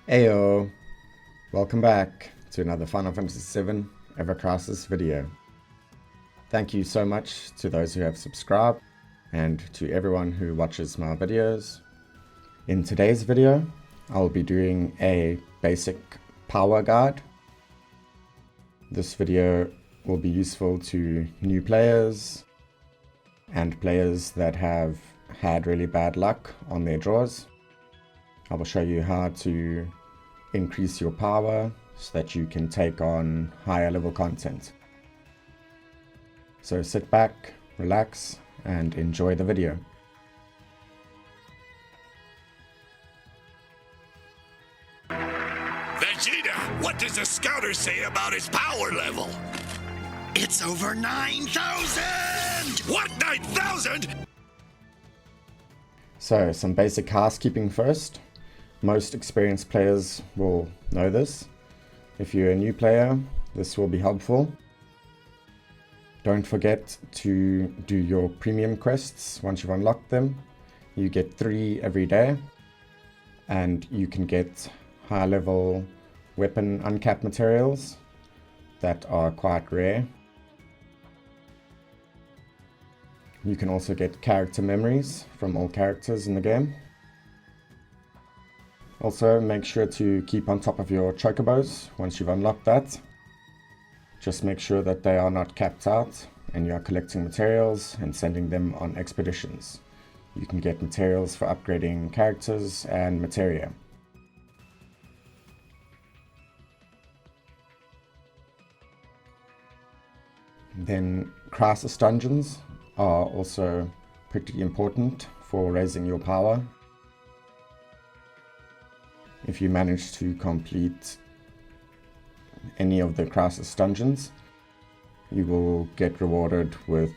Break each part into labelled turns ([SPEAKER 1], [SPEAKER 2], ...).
[SPEAKER 1] Ayo! Welcome back to another Final Fantasy VII Ever Crisis video. Thank you so much to those who have subscribed and to everyone who watches my videos. In today's video, I'll be doing a basic power guide. This video will be useful to new players and players that have had really bad luck on their draws. I will show you how to increase your power so that you can take on higher level content. So sit back, relax, and enjoy the video.
[SPEAKER 2] Vegeta, what does the scouter say about his power level?
[SPEAKER 3] It's over 9,000!
[SPEAKER 2] What, 9,000?
[SPEAKER 1] So some basic housekeeping first. Most experienced players will know this. If you're a new player, this will be helpful. Don't forget to do your premium quests once you've unlocked them. You get 3 every day, and you can get high level weapon uncapped materials that are quite rare. You can also get character memories from all characters in the game. Also, make sure to keep on top of your chocobos once you've unlocked that. Just make sure that they are not capped out and you are collecting materials and sending them on expeditions. You can get materials for upgrading characters and materia. Then crisis dungeons are also pretty important for raising your power. If you manage to complete any of the crisis dungeons, you will get rewarded with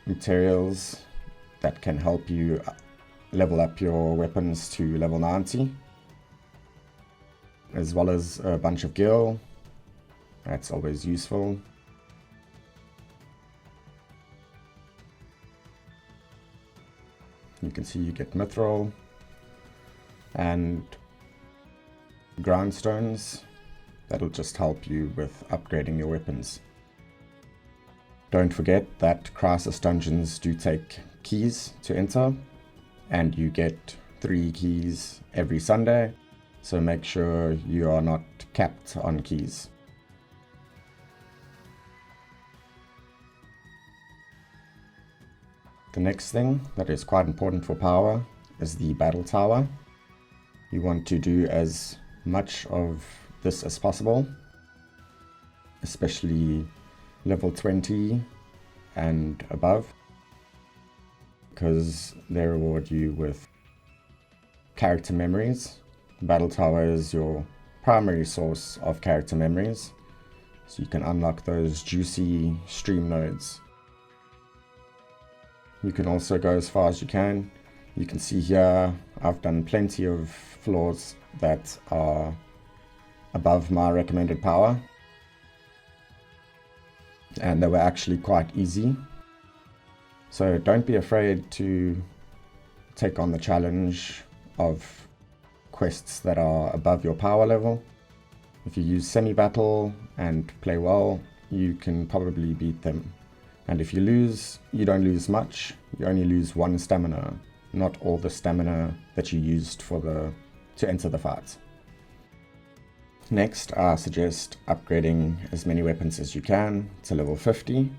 [SPEAKER 1] materials that can help you level up your weapons to level 90, as well as a bunch of gil. That's always useful. You can see you get mithril and grindstones. That'll just help you with upgrading your weapons. Don't forget that crisis dungeons do take keys to enter, and you get 3 keys every Sunday, so make sure you are not capped on keys. The next thing that is quite important for power is the battle tower. You want to do as much of this as possible, especially level 20 and above, because they reward you with character memories. Battle tower is your primary source of character memories, so you can unlock those juicy stream nodes. You can also go as far as you can. You can see here I've done plenty of floors that are above my recommended power, and they were actually quite easy. So don't be afraid to take on the challenge of quests that are above your power level. If you use semi-battle and play well, you can probably beat them. And if you lose, you don't lose much. You only lose 1 stamina, not all the stamina that you used to enter the fight. Next, I suggest upgrading as many weapons as you can to level 50.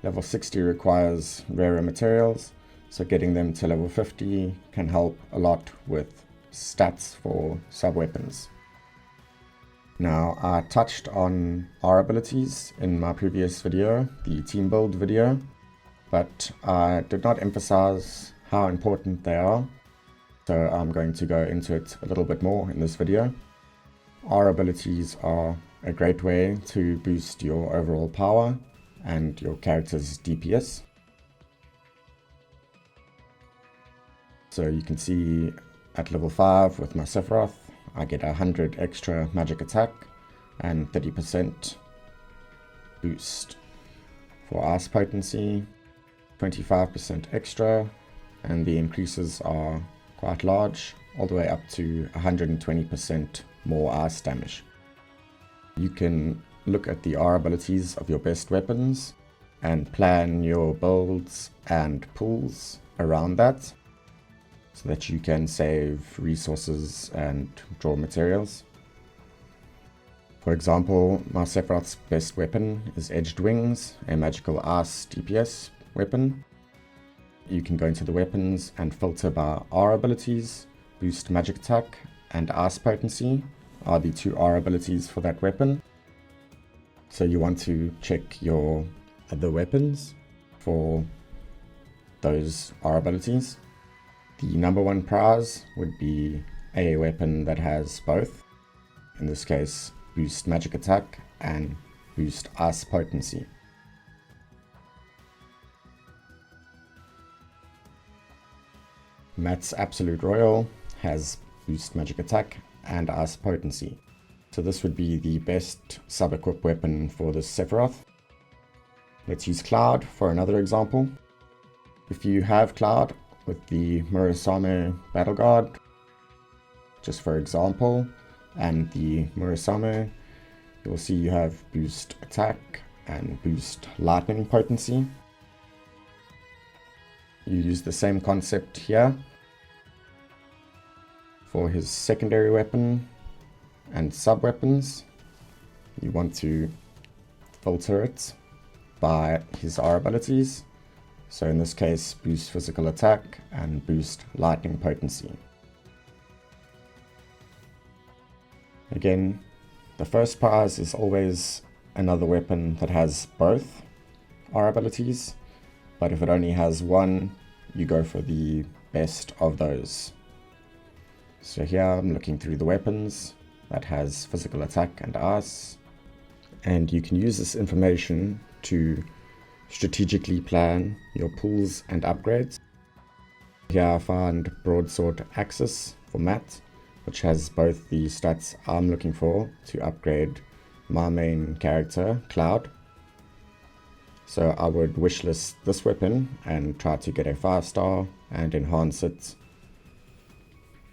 [SPEAKER 1] Level 60 requires rarer materials, so getting them to level 50 can help a lot with stats for sub-weapons. Now, I touched on our abilities in my previous video, the team build video, but I did not emphasize how important they are, so I'm going to go into it a little bit more in this video. Our abilities are a great way to boost your overall power and your character's DPS. So you can see at level 5 with my Sephiroth, I get 100 extra magic attack and 30% boost. For ice potency, 25% extra, and the increases are quite large. all the way up to 120% more ice damage. You can look at the R abilities of your best weapons and plan your builds and pulls around that so that you can save resources and draw materials. For example, my Sephiroth's best weapon is Edged Wings, a magical ice DPS weapon. You can go into the weapons and filter by R abilities. Boost magic attack and ice potency are the two R abilities for that weapon. So you want to check your other weapons for those R abilities. The number one prize would be a weapon that has both. In this case, boost magic attack and boost ice potency. Matt's Absolute Royal has boost magic attack and ice potency. So this would be the best sub-equip weapon for this Sephiroth. Let's use Cloud for another example. If you have Cloud with the Murasame Battle Guard, just for example, and the Murasame, you'll see you have boost attack and boost lightning potency. You use the same concept here for his secondary weapon and sub weapons. You want to filter it by his R abilities. So in this case, boost physical attack and boost lightning potency. Again, the first prize is always another weapon that has both R abilities, but if it only has one, you go for the best of those. So here I'm looking through the weapons that has physical attack and ice, and you can use this information to strategically plan your pulls and upgrades. Here I found Broadsword Axis for Matt, which has both the stats I'm looking for to upgrade my main character, Cloud. So I would wishlist this weapon and try to get a 5-star and enhance it.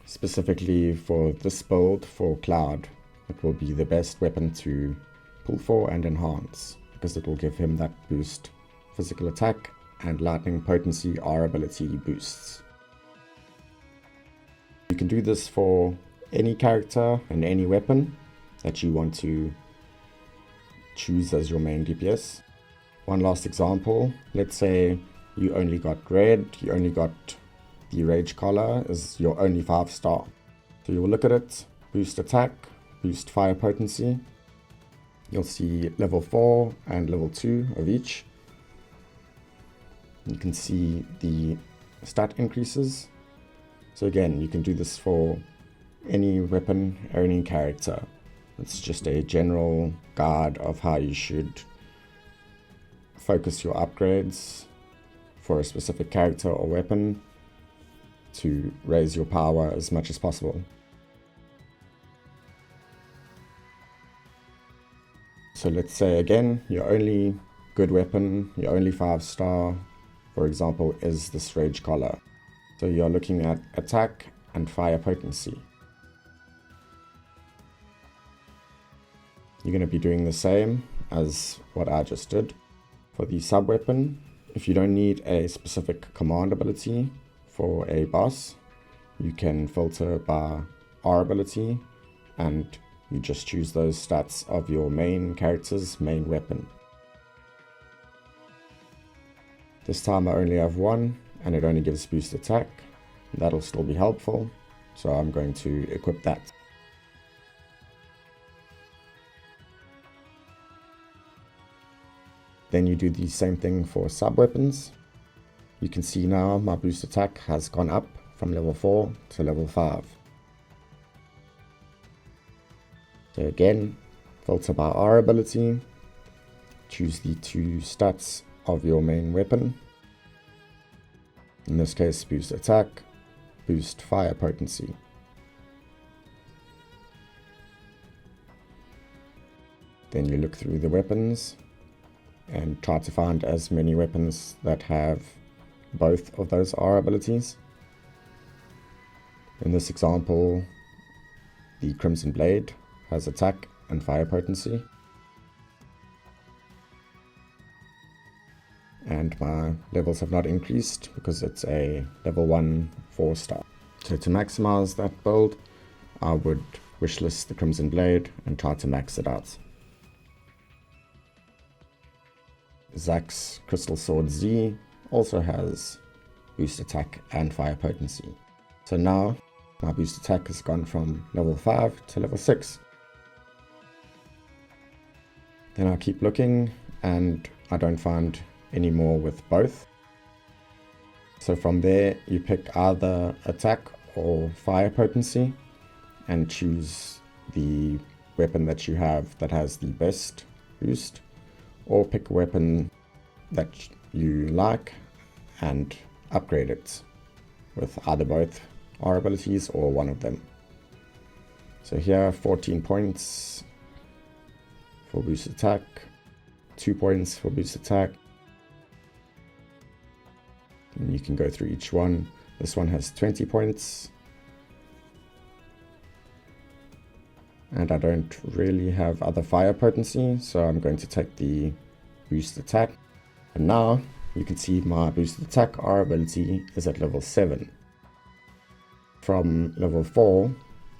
[SPEAKER 1] Specifically for this build for Cloud, it will be the best weapon to pull for and enhance, because it will give him that boost physical attack and lightning potency R ability boosts. You can do this for any character and any weapon that you want to choose as your main DPS. One last example, let's say you only got red, you only got the Rage Collar is your only 5-star. So you'll look at it, boost attack, boost fire potency. You'll see level 4 and level 2 of each. You can see the stat increases. So again, you can do this for any weapon or any character. It's just a general guide of how you should focus your upgrades for a specific character or weapon to raise your power as much as possible. So let's say again, your only good weapon, your only 5-star, for example, is this Rage Collar. So you're looking at attack and fire potency. You're going to be doing the same as what I just did. For the sub-weapon, if you don't need a specific command ability for a boss, you can filter by R ability and you just choose those stats of your main character's main weapon. This time I only have one and it only gives boost attack. That'll still be helpful, so I'm going to equip that. Then you do the same thing for sub-weapons. You can see now my boost attack has gone up from level 4 to level 5. So again, filter by R ability, choose the 2 stats of your main weapon. In this case, boost attack, boost fire potency. Then you look through the weapons and try to find as many weapons that have both of those R abilities. In this example, the Crimson Blade has attack and fire potency. And my levels have not increased because it's a level 1 4-star. So to maximize that build, I would wishlist the Crimson Blade and try to max it out. Zack's Crystal Sword Z also has boost attack and fire potency. So now my boost attack has gone from level 5 to level 6. Then I keep looking and I don't find any more with both. So from there you pick either attack or fire potency and choose the weapon that you have that has the best boost, or pick a weapon that you like and upgrade it with either both R abilities or one of them. So here 14 points for boost attack, 2 points for boost attack. And you can go through each one. This one has 20 points. And I don't really have other fire potency, so I'm going to take the boost attack. And now you can see my boost attack R ability is at level 7. From level 4,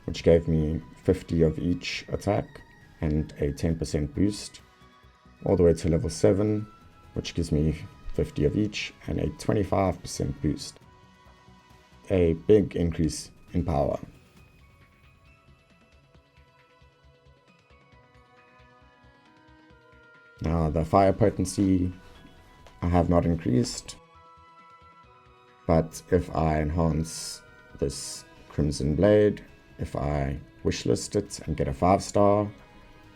[SPEAKER 1] which gave me 50 of each attack and a 10% boost, all the way to level 7, which gives me 50 of each and a 25% boost. A big increase in power. Now the fire potency I have not increased, but if I enhance this Crimson Blade, if I wishlist it and get a 5-star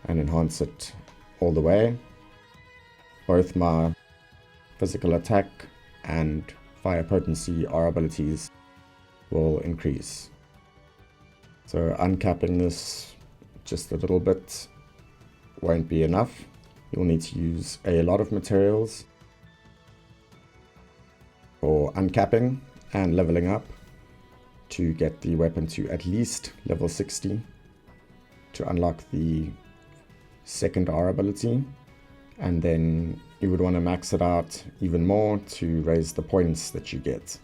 [SPEAKER 1] and enhance it all the way, both my physical attack and fire potency R abilities will increase. So uncapping this just a little bit won't be enough. You'll need to use a lot of materials for uncapping and leveling up to get the weapon to at least level 60 to unlock the second R ability, and then you would want to max it out even more to raise the points that you get.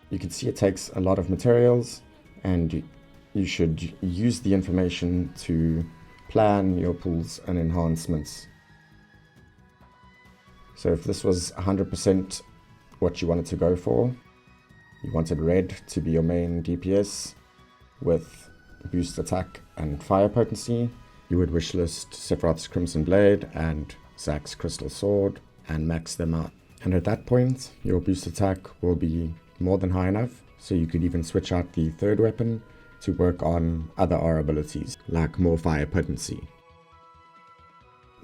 [SPEAKER 1] You can see it takes a lot of materials, and you should use the information to plan your pulls and enhancements. So if this was 100% what you wanted to go for, you wanted red to be your main DPS with boost attack and fire potency, you would wishlist Sephiroth's Crimson Blade and Zack's Crystal Sword and max them out. And at that point, your boost attack will be more than high enough, so you could even switch out the third weapon to work on other R abilities, like more fire potency.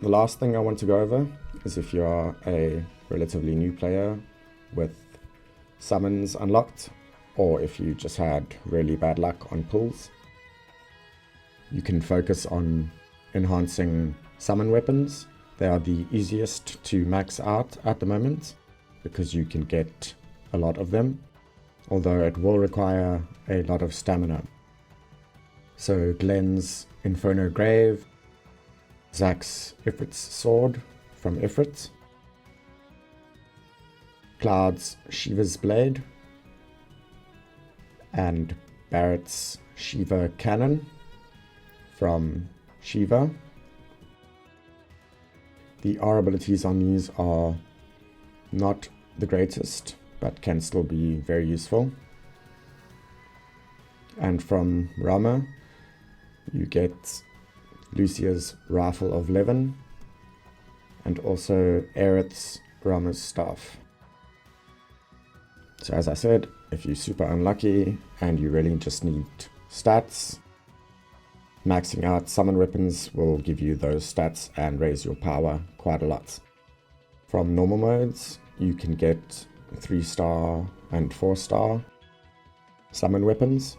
[SPEAKER 1] The last thing I want to go over is if you are a relatively new player with summons unlocked, or if you just had really bad luck on pulls, you can focus on enhancing summon weapons. They are the easiest to max out at the moment because you can get a lot of them, although it will require a lot of stamina. So Glenn's Inferno Grave, Zack's Ifrit's Sword from Ifrit, Cloud's Shiva's Blade, and Barrett's Shiva Cannon from Shiva. The R abilities on these are not the greatest, but can still be very useful. And from Rama, you get Lucia's Rifle of Levin, and also Aerith's Rama's Staff. So as I said, if you're super unlucky and you really just need stats, maxing out summon weapons will give you those stats and raise your power quite a lot. From normal modes, you can get 3-star and 4-star summon weapons.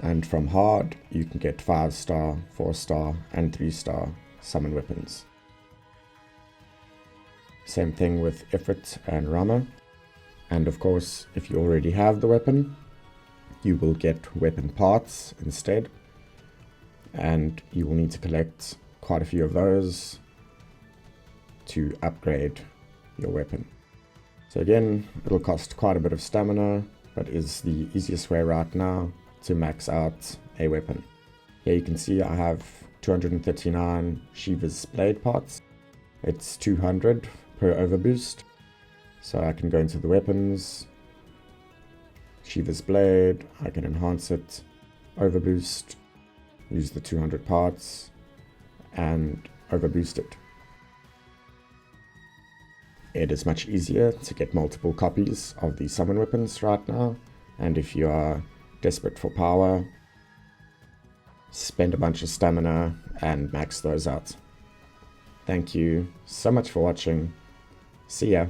[SPEAKER 1] And from hard, you can get 5-star, 4-star, and 3-star summon weapons. Same thing with Ifrit and Rama. And of course, if you already have the weapon, you will get weapon parts instead. And you will need to collect quite a few of those to upgrade your weapon. So again, it'll cost quite a bit of stamina, but is the easiest way right now to max out a weapon. Here you can see I have 239 Shiva's blade parts. It's 200 per overboost. So I can go into the weapons, Shiva's blade, I can enhance it, overboost, use the 200 parts, and overboost it. It is much easier to get multiple copies of the summon weapons right now, and if you are desperate for power, spend a bunch of stamina and max those out. Thank you so much for watching. See ya.